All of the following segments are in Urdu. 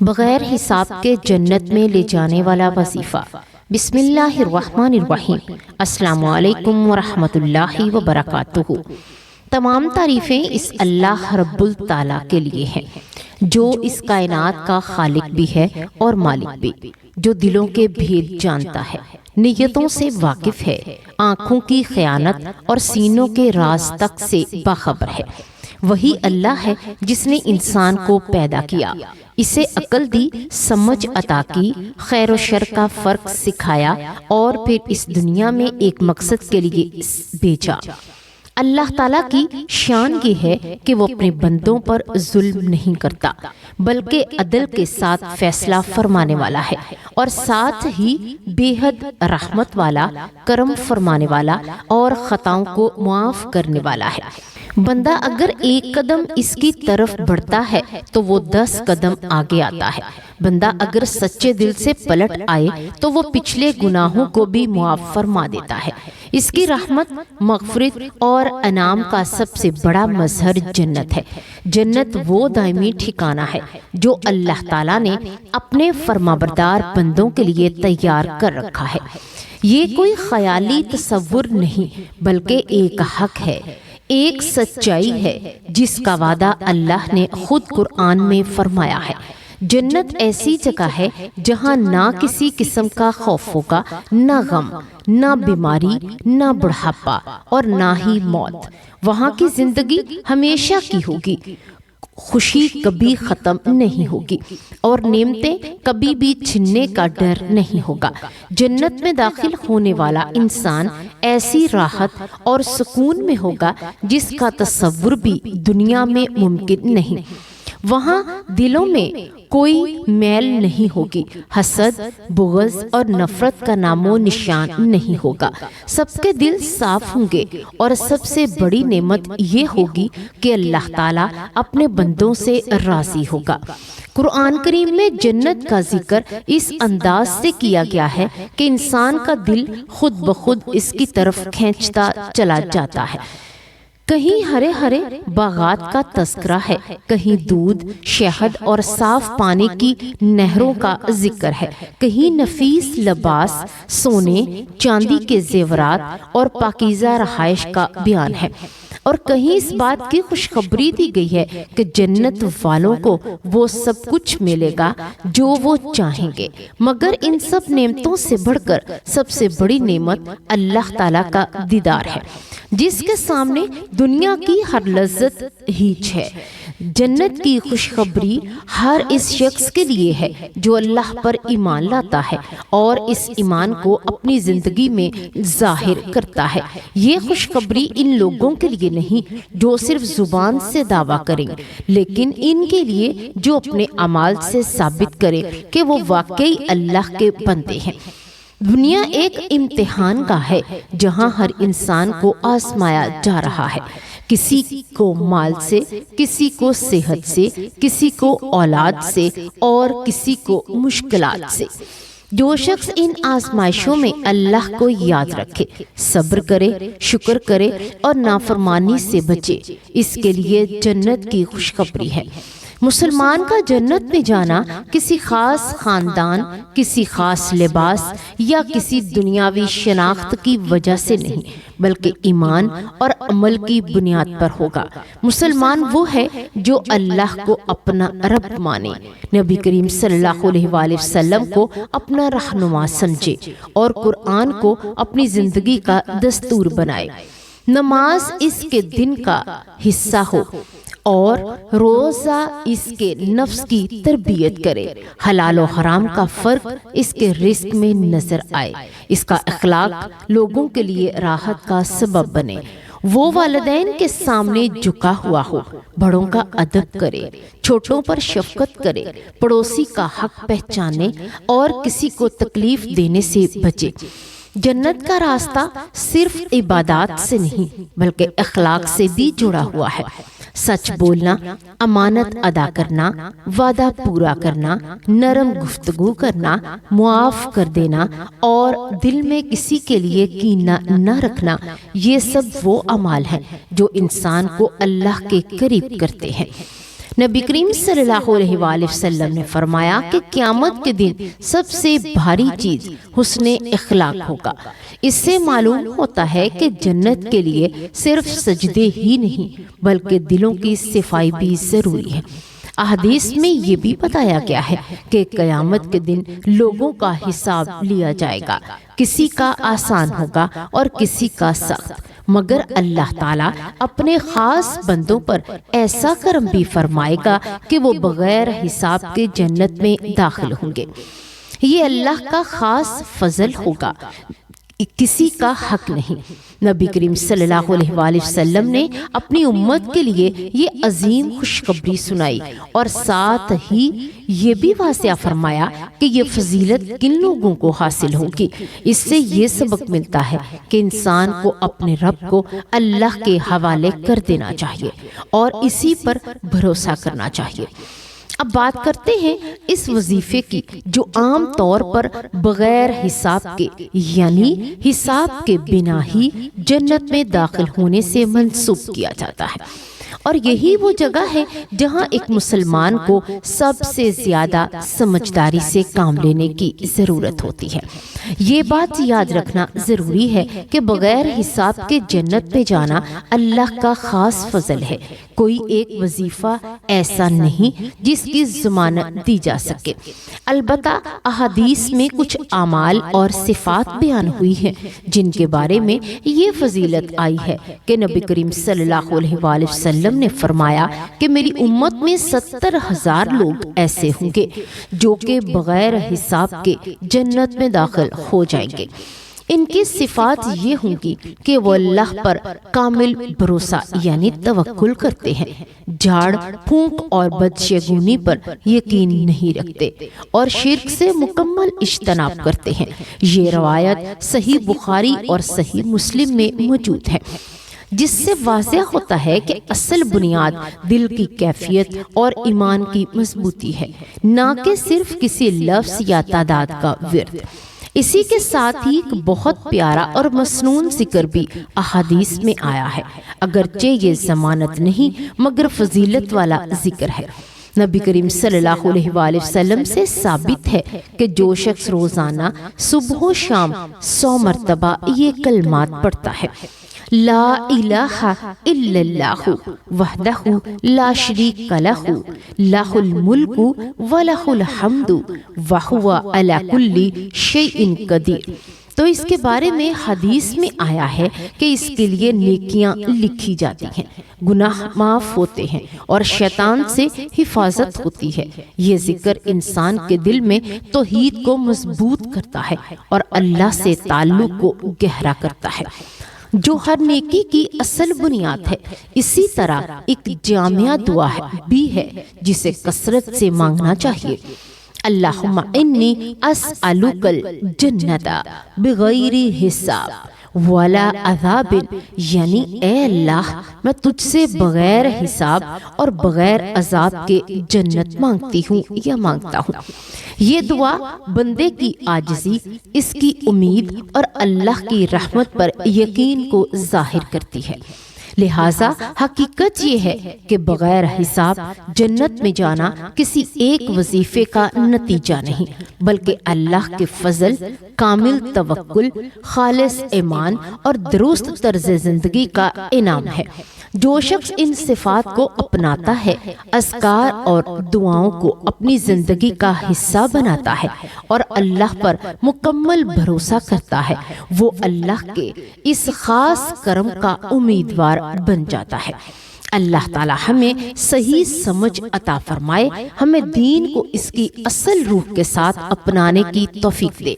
بغیر حساب کے جنت میں لے جانے والا وظیفہ۔ بسم اللہ الرحمن الرحیم۔ السلام علیکم ورحمۃ اللہ وبرکاتہ۔ تمام تعریفیں اس اللہ رب العالمین کے لیے ہیں جو اس کائنات کا خالق بھی ہے اور مالک بھی، جو دلوں کے بھید جانتا ہے، نیتوں سے واقف ہے، آنکھوں کی خیانت اور سینوں کے راز تک سے باخبر ہے۔ وہی اللہ ہے جس نے انسان کو پیدا کیا، اسے عقل دی، سمجھ عطا کی، خیر و شر کا فرق سکھایا اور پھر اس دنیا میں ایک مقصد کے لیے بھیجا۔ اللہ تعالیٰ کی شان یہ ہے کہ وہ اپنے بندوں پر ظلم نہیں کرتا، بلکہ عدل کے ساتھ فیصلہ فرمانے والا ہے، اور ساتھ ہی بے حد رحمت والا، کرم فرمانے والا اور خطاؤں کو معاف کرنے والا ہے۔ بندہ اگر ایک قدم اس کی طرف بڑھتا ہے تو وہ 10 قدم آگے آتا ہے۔ بندہ اگر سچے دل سے پلٹ آئے تو وہ پچھلے گناہوں کو بھی معاف فرما دیتا ہے۔ اس کی رحمت، مغفرت اور انعام کا سب سے بڑا مظہر جنت ہے۔ جنت وہ دائمی ٹھکانہ ہے جو اللہ تعالیٰ نے اپنے فرمانبردار بندوں کے لیے تیار کر رکھا ہے۔ یہ کوئی خیالی تصور نہیں بلکہ ایک حق ہے، ایک سچائی ہے جس کا وعدہ اللہ نے خود قرآن میں فرمایا ہے۔ جنت ایسی جگہ ہے جہاں نہ کسی قسم کا خوف ہوگا، نہ غم، نہ بیماری، نہ بڑھاپا اور نہ ہی موت۔ وہاں کی زندگی ہمیشہ کی ہوگی، خوشی کبھی ختم نہیں ہوگی اور نعمتیں کبھی بھی چھننے کا ڈر نہیں ہوگا۔ جنت میں داخل ہونے والا انسان ایسی راحت اور سکون میں ہوگا جس کا تصور بھی دنیا میں ممکن نہیں۔ وہاں دلوں میں کوئی میل نہیں ہوگی، حسد، بغض اور نفرت کا نام و نشان نہیں ہوگا۔ سب کے دل صاف ہوں گے اور سب سے بڑی نعمت یہ ہوگی کہ اللہ تعالیٰ اپنے بندوں سے راضی ہوگا۔ قرآن کریم میں جنت کا ذکر اس انداز سے کیا گیا ہے کہ انسان کا دل خود بخود اس کی طرف کھینچتا چلا جاتا ہے۔ کہیں ہرے ہرے باغات کا تذکرہ ہے، کہیں دودھ، شہد اور صاف پانی کی نہروں کا ذکر ہے، کہیں نفیس لباس، سونے چاندی کے زیورات اور پاکیزہ رہائش کا بیان ہے، اور کہیں اس بات کی خوشخبری دی گئی ہے کہ جنت والوں کو وہ سب کچھ ملے گا جو وہ چاہیں گے۔ مگر ان سب نعمتوں سے بڑھ کر سب سے بڑی نعمت اللہ تعالیٰ کا دیدار ہے، جس کے سامنے دنیا کی ہر لذت ہیچ ہے۔ جنت کی خوشخبری ہر اس شخص کے لیے ہے جو اللہ پر ایمان لاتا ہے اور اس ایمان کو اپنی زندگی میں ظاہر کرتا ہے۔ یہ خوشخبری ان لوگوں کے لیے نہیں جو صرف زبان سے دعویٰ کریں، لیکن ان کے لیے جو اپنے اعمال سے ثابت کریں کہ وہ واقعی اللہ کے بندے ہیں۔ دنیا ایک امتحان گاہ ہے جہاں ہر انسان کو آزمایا جا رہا ہے، کسی کو مال سے، کسی کو صحت سے، کسی کو اولاد سے اور کسی کو مشکلات سے۔ جو شخص ان آزمائشوں میں اللہ کو یاد رکھے، صبر کرے، شکر کرے اور نافرمانی سے بچے، اس کے لیے جنت کی خوشخبری ہے۔ مسلمان کا جنت میں جانا کسی خاص خاندان، کسی خاص لباس یا کسی دنیاوی شناخت کی وجہ سے نہیں بلکہ ایمان اور عمل کی بنیاد پر ہوگا۔ مسلمان وہ ہے جو اللہ کو اپنا رب مانے، نبی کریم صلی اللہ علیہ وآلہ وسلم کو اپنا رہنما سمجھے اور قرآن کو اپنی زندگی کا دستور بنائے، نماز اس کے دن کا حصہ ہو اور روزہ اس کے نفس کی تربیت کرے، حلال و حرام کا فرق اس کے رزق میں نظر آئے، اس کا اخلاق لوگوں کے لیے راحت کا سبب بنے، وہ والدین کے سامنے جھکا ہوا ہو، بڑوں کا ادب کرے، چھوٹوں پر شفقت کرے، پڑوسی کا حق پہچانے اور کسی کو تکلیف دینے سے بچے۔ جنت کا راستہ صرف عبادات سے نہیں بلکہ اخلاق سے بھی جڑا ہوا ہے۔ سچ بولنا، امانت ادا کرنا، وعدہ پورا کرنا، نرم گفتگو کرنا، معاف کر دینا اور دل میں کسی کے لیے کینہ نہ رکھنا، یہ سب وہ اعمال ہیں جو انسان کو اللہ کے قریب کرتے ہیں۔ نبی کریم صلی اللہ علیہ وآلہ وسلم نے فرمایا کہ قیامت کے دن سب سے بھاری چیز حسن اخلاق ہوگا۔ اس سے معلوم ہوتا ہے کہ جنت کے لیے صرف سجدے ہی نہیں بلکہ دلوں کی صفائی بھی ضروری ہے۔ احادیث میں یہ بھی بتایا گیا ہے کہ قیامت کے دن لوگوں کا حساب لیا جائے گا، کسی کا آسان ہوگا اور کسی کا سخت، مگر اللہ تعالیٰ اپنے خاص بندوں پر ایسا کرم بھی فرمائے گا کہ وہ بغیر حساب کے جنت میں داخل ہوں گے۔ یہ اللہ کا خاص فضل ہوگا، کسی کا حق نہیں۔ نبی کریم صلی اللہ علیہ وآلہ وسلم نے اپنی امت کے لیے یہ عظیم خوشخبری سنائی اور ساتھ ہی یہ بھی واضح فرمایا کہ یہ فضیلت کن لوگوں کو حاصل ہوگی۔ اس سے یہ سبق ملتا ہے کہ انسان کو اپنے رب کو اللہ کے حوالے کر دینا چاہیے اور اسی پر بھروسہ کرنا چاہیے۔ اب بات کرتے ہیں اس وظیفے کی جو عام طور پر بغیر حساب کے یعنی حساب کے بنا ہی جنت میں داخل ہونے سے منسوب کیا جاتا ہے، اور یہی وہ جگہ ہے جہاں ایک مسلمان کو سب سے زیادہ سمجھداری سے کام لینے کی ضرورت ہوتی ہے۔ یہ بات یاد رکھنا ضروری ہے کہ بغیر حساب کے جنت میں جانا اللہ کا خاص فضل ہے۔ کوئی ایک وظیفہ ایسا نہیں جس کی ضمانت دی جا سکے۔ البتہ احادیث میں کچھ اعمال اور صفات بیان ہوئی ہیں جن کے بارے میں یہ فضیلت آئی ہے کہ نبی کریم صلی اللہ علیہ وآلہ وسلم نے فرمایا کہ میری امت میں 70,000 لوگ ایسے ہوں گے جو کہ بغیر حساب کے جنت میں داخل ہو جائیں گے۔ ان کی صفات یہ ہوں گی کہ وہ اللہ پر کامل بھروسہ یعنی توکل کرتے ہیں، جھاڑ پھونک اور بدشگونی پر یقین نہیں رکھتے اور شرک سے مکمل اجتناب کرتے ہیں۔ یہ روایت صحیح بخاری اور صحیح مسلم میں موجود ہے، جس سے واضح ہوتا ہے کہ اصل بنیاد دل کی کیفیت اور ایمان کی مضبوطی ہے، نہ کہ صرف کسی لفظ یا تعداد کا ورد۔ اسی کے ساتھ ہی ایک بہت پیارا اور مسنون ذکر بھی احادیث میں آیا ہے، اگرچہ یہ ضمانت نہیں مگر فضیلت والا ذکر ہے۔ نبی کریم صلی اللہ علیہ وآلہ وسلم سے ثابت ہے کہ جو شخص روزانہ صبح و شام 100 مرتبہ یہ کلمات پڑھتا ہے، لا الہ الا اللہ وحدہ لا شریک لہ لہ الملک ولہ الحمد وہو علی کل شیء قدیر، تو اس کے بارے میں حدیث میں آیا ہے کہ اس کے لیے نیکیاں لکھی جاتی ہیں، گناہ معاف ہوتے ہیں اور شیطان سے حفاظت ہوتی ہے۔ یہ ذکر انسان کے دل میں توحید کو مضبوط کرتا ہے اور اللہ سے تعلق کو گہرا کرتا ہے، جو ہر نیکی کی اصل بنیاد ہے۔ اسی طرح ایک جامعہ دعا بھی ہے جسے کثرت سے مانگنا چاہیے۔ اللہم انی اسألک الجنت بغیر حساب ولا عذاب، یعنی اے اللہ میں تجھ سے بغیر حساب اور بغیر عذاب کے جنت مانگتی ہوں یا مانگتا ہوں۔ یہ دعا بندے کی عاجزی، اس کی امید اور اللہ کی رحمت پر یقین کو ظاہر کرتی ہے۔ لہٰذا حقیقت یہ ہے کہ بغیر حساب جنت میں جانا کسی ایک وظیفے کا نتیجہ نہیں بلکہ اللہ کے فضل، کامل توکل، خالص ایمان اور درست طرز زندگی کا انعام ہے۔ جو شخص ان صفات کو اپناتا ہے، اذکار اور دعاؤں کو اپنی زندگی کا حصہ بناتا ہے اور اللہ پر مکمل بھروسہ کرتا ہے، وہ اللہ کے اس خاص کرم کا امیدوار بن جاتا ہے۔ اللہ تعالی ہمیں صحیح سمجھ عطا فرمائے، ہمیں دین کو اس کی اصل روح کے ساتھ اپنانے کی توفیق دے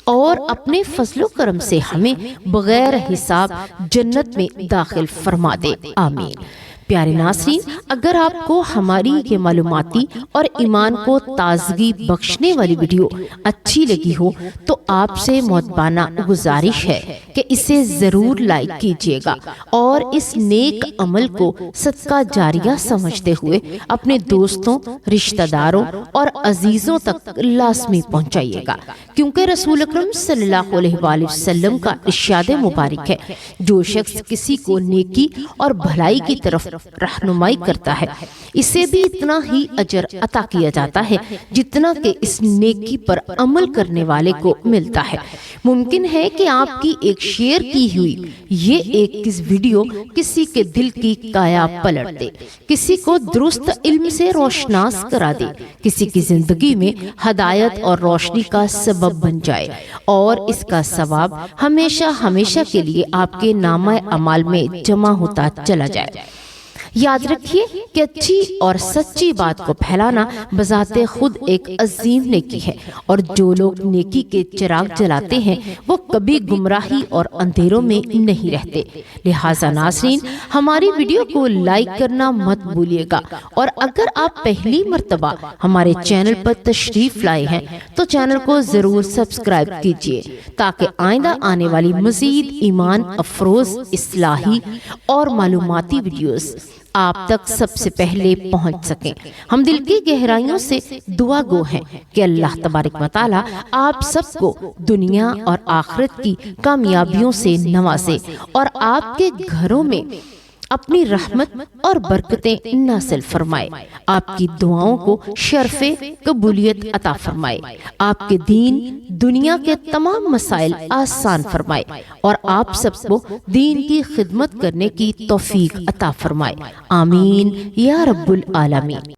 اور اپنے فضل و کرم سے ہمیں بغیر حساب جنت میں داخل فرما دے، آمین۔ پیارے ناظرین، اگر آپ کو ہماری یہ معلوماتی اور ایمان کو تازگی بخشنے والی ویڈیو اچھی لگی ہو تو آپ سے مؤدبانہ گزارش ہے کہ اسے ضرور لائک کیجیے گا اور اس نیک عمل کو صدقہ جاریہ سمجھتے ہوئے اپنے دوستوں، رشتہ داروں اور عزیزوں تک لازمی پہنچائیے گا، کیونکہ رسول اکرم صلی اللہ علیہ وآلہ وسلم کا ارشاد مبارک ہے، جو شخص کسی کو نیکی اور بھلائی کی طرف رہنمائی کرتا ہے، اسے بھی اتنا ہی اجر عطا کیا جاتا ہے جتنا کہ اس نیکی پر عمل کرنے والے کو ملتا ہے۔ ممکن ہے کہ آپ کی ایک شیئر کی ہوئی یہ ایک ویڈیو کسی کے دل کی کایا پلٹ دے، کسی کو درست علم سے روشناس کرا دے، کسی کی زندگی میں ہدایت اور روشنی کا سبب بن جائے، اور اس کا ثواب ہمیشہ ہمیشہ کے لیے آپ کے نامہ اعمال میں جمع ہوتا چلا جائے۔ یاد رکھیے کہ اچھی اور سچی بات کو پھیلانا بذات خود ایک عظیم نیکی ہے، اور جو لوگ نیکی کے چراغ جلاتے ہیں وہ کبھی گمراہی اور اندھیروں میں نہیں رہتے۔ لہٰذا ناظرین، ہماری ویڈیو کو لائک کرنا مت بھولیے گا، اور اگر آپ پہلی مرتبہ ہمارے چینل پر تشریف لائے ہیں تو چینل کو ضرور سبسکرائب کیجیے، تاکہ آئندہ آنے والی مزید ایمان افروز، اصلاحی اور معلوماتی ویڈیوز آپ تک سب سے پہلے پہنچ سکیں۔ ہم دل کی گہرائیوں سے دعا گو ہیں کہ اللہ تبارک و تعالی آپ سب کو دنیا اور آخرت کی کامیابیوں سے نوازے، اور آپ کے گھروں میں اپنی رحمت اور برکتیں نازل فرمائے، آپ کی دعاؤں کو شرف قبولیت عطا فرمائے، آپ کے دین دنیا کے تمام مسائل آسان فرمائے، اور آپ سب کو دین کی خدمت کرنے کی توفیق عطا فرمائے۔ آمین یا رب العالمین۔